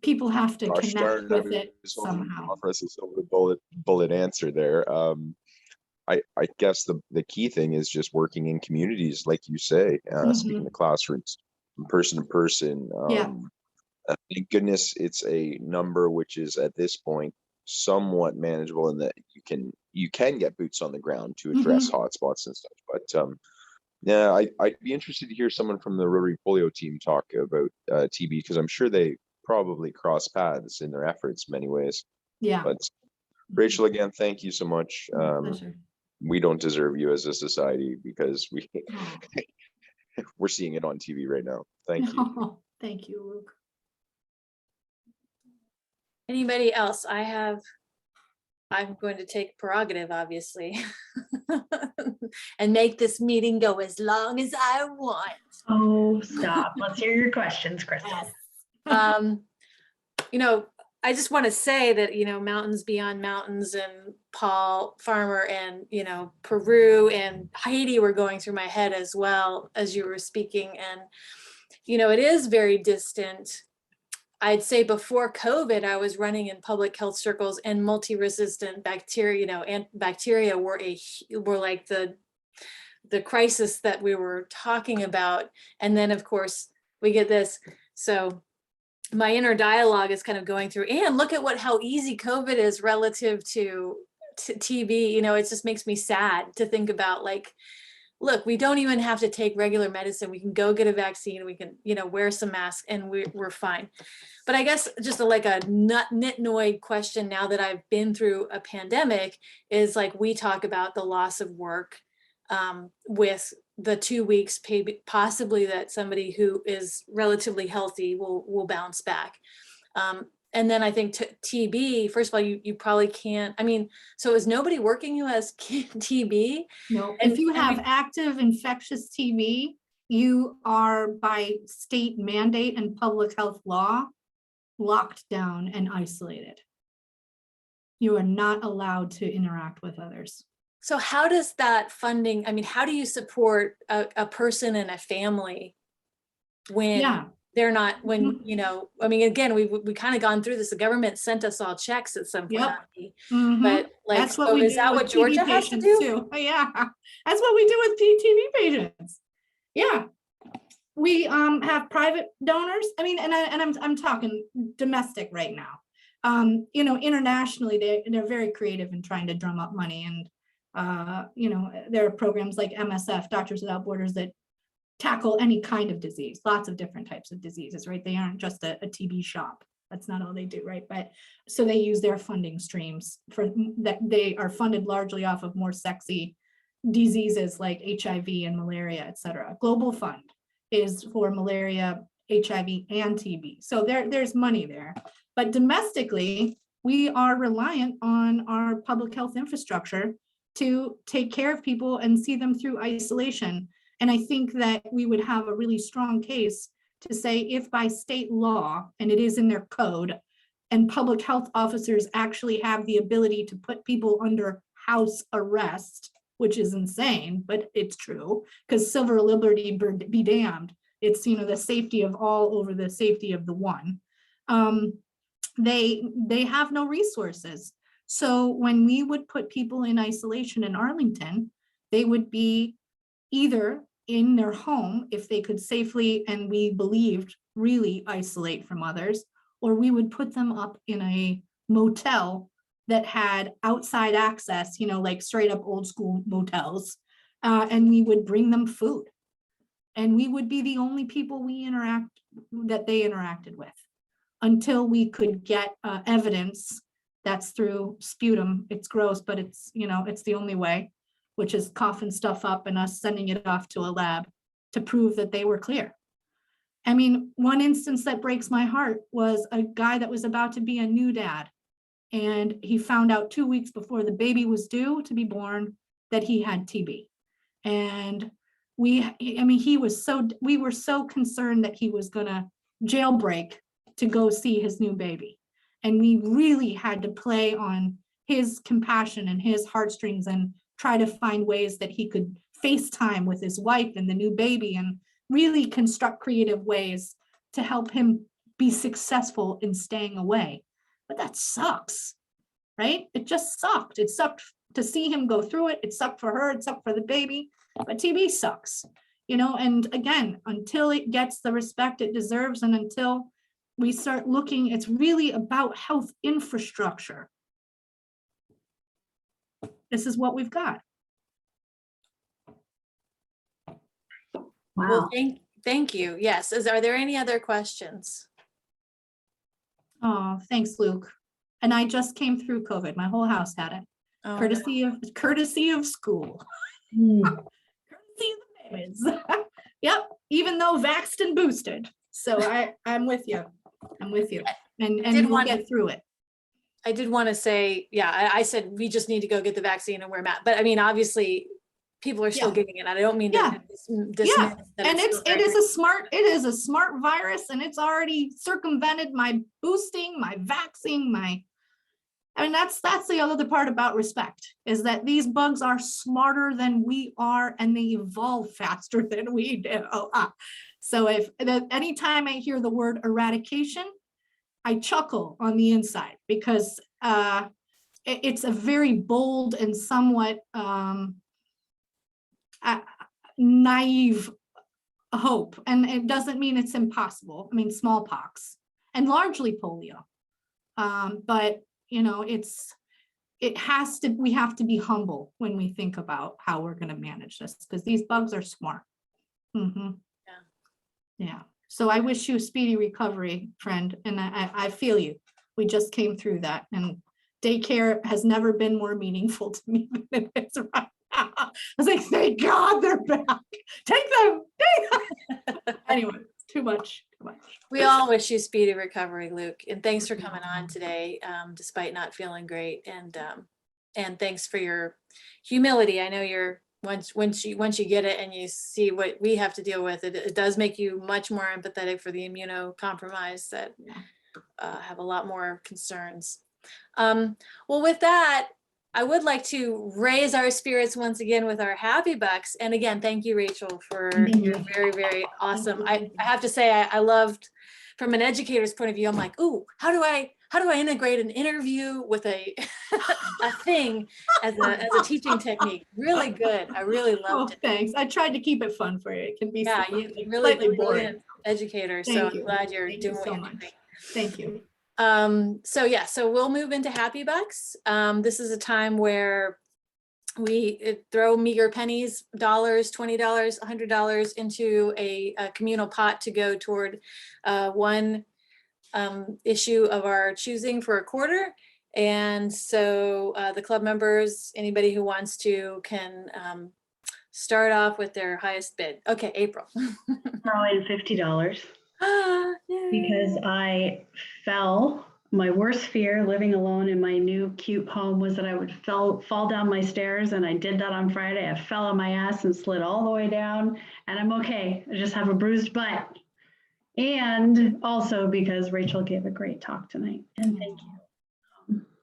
People have to connect with it somehow. Offer us a silver bullet answer there. I guess the key thing is just working in communities, like you say, speaking to classrooms, from person to person. Thank goodness it's a number which is at this point somewhat manageable, in that you can get boots on the ground to address hotspots and stuff. But yeah, I'd be interested to hear someone from the Rotary polio team talk about TB, because I'm sure they probably cross paths in their efforts in many ways. Yeah. But Rachel, again, thank you so much. Pleasure. We don't deserve you as a society, because we're seeing it on TV right now. Thank you. Thank you, Luke. Anybody else? I'm going to take prerogative, obviously, and make this meeting go as long as I want. Oh, stop. Let's hear your questions, Kristen. I just want to say that, Mountains Beyond Mountains and Paul Farmer and, Peru and Haiti were going through my head as well as you were speaking. And, it is very distant. I'd say before COVID, I was running in public health circles, and multi-resistant bacteria, and bacteria were like the crisis that we were talking about. And then of course we get this. So my inner dialogue is kind of going through, and look at how easy COVID is relative to TB. It just makes me sad to think about, like, look, we don't even have to take regular medicine. We can go get a vaccine. We can, wear some masks, and we're fine. But I guess just a nitnoid question, now that I've been through a pandemic, is like, we talk about the loss of work with the 2 weeks possibly that somebody who is relatively healthy will bounce back. And then I think TB, first of all, you probably can't, so is nobody working who has TB? No, if you have active infectious TB, you are, by state mandate and public health law, locked down and isolated. You are not allowed to interact with others. So how does that funding, how do you support a person and a family when they're not, again, we kind of gone through this. The government sent us all checks at some point. But like, that's what we is that what Georgia has to do? Too. Yeah, that's what we do with TB patients. Yeah, we have private donors. And I'm talking domestic right now. Internationally, they're very creative in trying to drum up money, and there are programs like MSF, Doctors Without Borders, that tackle any kind of disease, lots of different types of diseases, right? They aren't just a TB shop. That's not all they do, right? But so they use their funding streams for that. They are funded largely off of more sexy diseases like HIV and malaria, et cetera. Global Fund is for malaria, HIV, and TB. So there's money there. But domestically, we are reliant on our public health infrastructure to take care of people and see them through isolation. And I think that we would have a really strong case to say, if by state law, and it is in their code, and public health officers actually have the ability to put people under house arrest, which is insane, but it's true, because civil liberty be damned. It's, the safety of all over the safety of the one. They have no resources. So when we would put people in isolation in Arlington, they would be either in their home if they could safely, and we believed, really isolate from others, or we would put them up in a motel that had outside access, like straight up old school motels, and we would bring them food. And we would be the only people that they interacted with until we could get evidence. That's through sputum. It's gross, but it's, it's the only way, which is coughing stuff up and us sending it off to a lab to prove that they were clear. I mean, one instance that breaks my heart was a guy that was about to be a new dad. And he found out 2 weeks before the baby was due to be born that he had TB. And we were so concerned that he was gonna jailbreak to go see his new baby. And we really had to play on his compassion and his heartstrings and try to find ways that he could FaceTime with his wife and the new baby and really construct creative ways to help him be successful in staying away. But that sucks, right? It just sucked. It sucked to see him go through it. It sucked for her, it sucked for the baby, but TB sucks, and again, until it gets the respect it deserves and until we start looking, it's really about health infrastructure. This is what we've got. Well, thank you. Yes. Are there any other questions? Oh, thanks, Luke. And I just came through COVID. My whole house had it. Oh, Courtesy of school. Hmm. Courtesy of the babies. Yep. Even though vaxxed and boosted. So I'm with you. I'm with you. And we'll get through it. I did want to say, yeah, I said we just need to go get the vaccine and wear masks. But I mean, obviously, people are still getting it. I don't mean to dismiss that. And it is a smart virus, and it's already circumvented my boosting, my vaccine, that's the other part about respect, is that these bugs are smarter than we are and they evolve faster than we do. So anytime I hear the word eradication, I chuckle on the inside, because it's a very bold and somewhat naive hope, and it doesn't mean it's impossible. I mean, smallpox and largely polio, but we have to be humble when we think about how we're going to manage this, because these bugs are smart. Yeah. So I wish you a speedy recovery, friend, and I feel you. We just came through that, and daycare has never been more meaningful to me than it is right now. I was like, thank God they're back. Take them. Anyway, too much. We all wish you speedy recovery, Luke, and thanks for coming on today, despite not feeling great, and thanks for your humility. I know you're once you get it and you see what we have to deal with, it does make you much more empathetic for the immunocompromised that have a lot more concerns. Well, with that, I would like to raise our spirits once again with our happy bucks. And again, thank you, Rachel, for your very, very awesome. I have to say, I loved, from an educator's point of view, I'm like, ooh, how do I integrate an interview with a thing as a teaching technique? Really good. I really loved it. Thanks. I tried to keep it fun for you. It can be you really brilliant educator. So I'm glad you're doing what you're doing. Thank you. So we'll move into happy bucks. This is a time where we throw meager pennies, dollars, $20, $100 into a communal pot to go toward one issue of our choosing for a quarter. And so the club members, anybody who wants to, can start off with their highest bid. Okay, April. Throw in $50 Yay. because I fell. My worst fear living alone in my new cute home was that I would fall down my stairs, and I did that on Friday. I fell on my ass and slid all the way down, and I'm okay. I just have a bruised butt. And also because Rachel gave a great talk tonight, and thank you.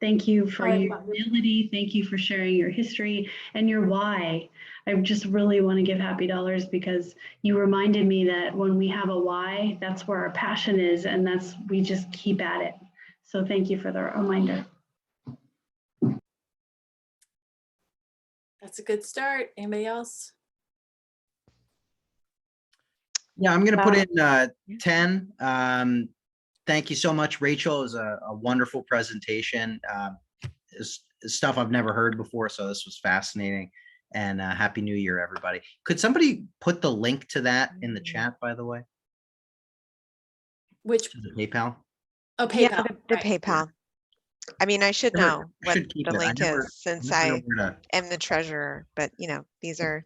Thank you for your humility. Thank you for sharing your history and your why. I just really want to give happy dollars because you reminded me that when we have a why, that's where our passion is, and we just keep at it. So thank you for the reminder. That's a good start. Anybody else? Yeah, I'm going to put in 10. Thank you so much, Rachel. It was a wonderful presentation. It's stuff I've never heard before, so this was fascinating. And Happy New Year, everybody. Could somebody put the link to that in the chat, by the way? Which? To the PayPal? Oh, PayPal. Yeah, the right. PayPal. I mean, I should Sure, know what should keep the it. link is since I am the treasurer, but you know, these are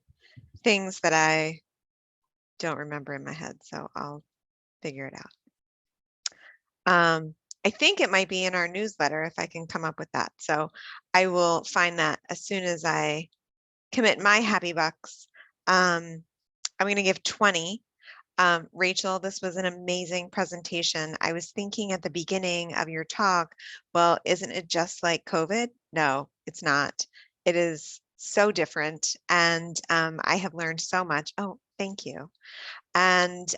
things that I don't remember in my head, so I'll figure it out. I think it might be in our newsletter if I can come up with that. So I will find that as soon as I commit my happy bucks. I'm going to give 20. Rachel, this was an amazing presentation. I was thinking at the beginning of your talk, well, isn't it just like COVID? No, it's not. It is so different. And I have learned so much. Oh, thank you. And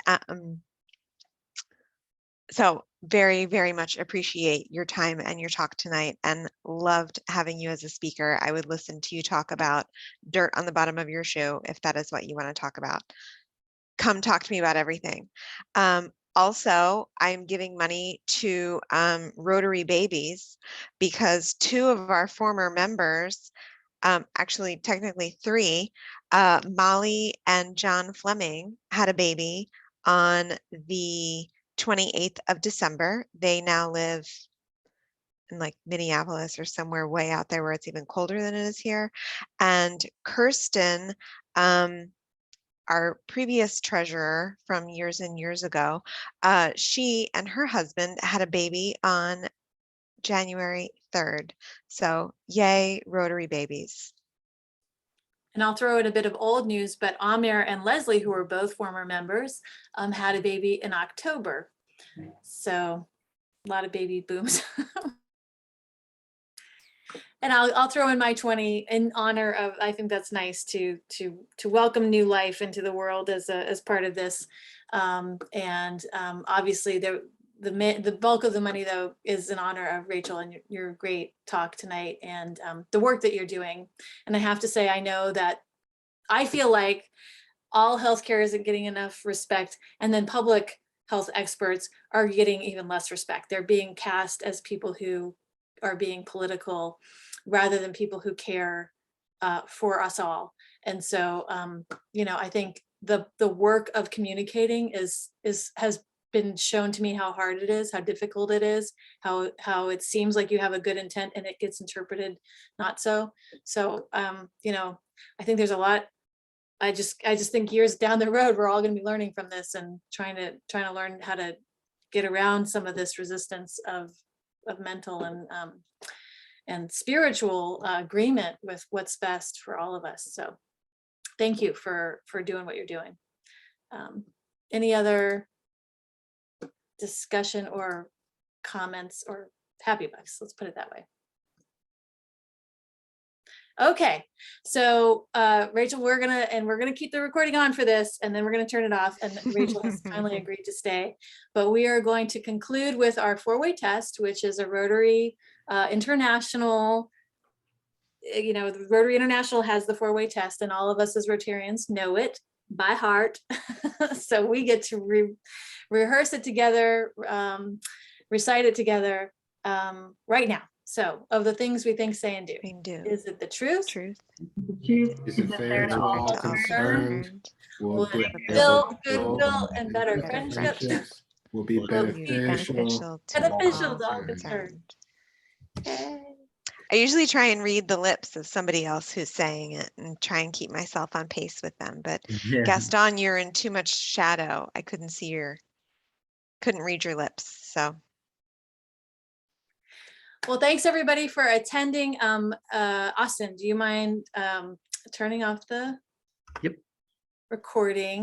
so very, very much appreciate your time and your talk tonight and loved having you as a speaker. I would listen to you talk about dirt on the bottom of your shoe if that is what you want to talk about. Come talk to me about everything. Also, I'm giving money to Rotary Babies because 2 of our former members, actually technically 3, Molly and John Fleming had a baby on the 28th of December. They now live in like Minneapolis or somewhere way out there where it's even colder than it is here. And Kirsten, our previous treasurer from years and years ago, she and her husband had a baby on January 3rd. So yay, Rotary Babies. And I'll throw in a bit of old news, but Amir and Leslie, who were both former members, had a baby in October. So a lot of baby booms. And I'll throw in my 20 in honor of, I think that's nice to welcome new life into the world as part of this. Obviously the bulk of the money though is in honor of Rachel and your great talk tonight and the work that you're doing. And I have to say, I know that I feel like all healthcare isn't getting enough respect, and then public health experts are getting even less respect. They're being cast as people who are being political rather than people who care for us all. And so, you know, I think the work of communicating has been shown to me how hard it is, how difficult it is, how it seems like you have a good intent and it gets interpreted not so. So, you know, I think there's a lot. I just think years down the road, we're all going to be learning from this and trying to learn how to get around some of this resistance of mental and spiritual agreement with what's best for all of us. So thank you for doing what you're doing. Any other discussion or comments or happy bucks? Let's put it that way. Okay, so Rachel, we're gonna keep the recording on for this, and then we're gonna turn it off. And Rachel has finally agreed to stay. But we are going to conclude with our 4-way test, which is a Rotary International. You know, the Rotary International has the 4-way test, and all of us as Rotarians know it by heart. So we get to rehearse it together, recite it together right now. So, of the things we think, say, and do, is it the truth? Truth. Is it fair to all concerned? Will it build goodwill and better friendships? Will be beneficial to all all concerned. Okay. I usually try and read the lips of somebody else who's saying it and try and keep myself on pace with them. But Yeah. Gaston, you're in too much shadow. I couldn't read your lips. So Well, thanks everybody for attending. Austin, do you mind turning off the Yep. recording?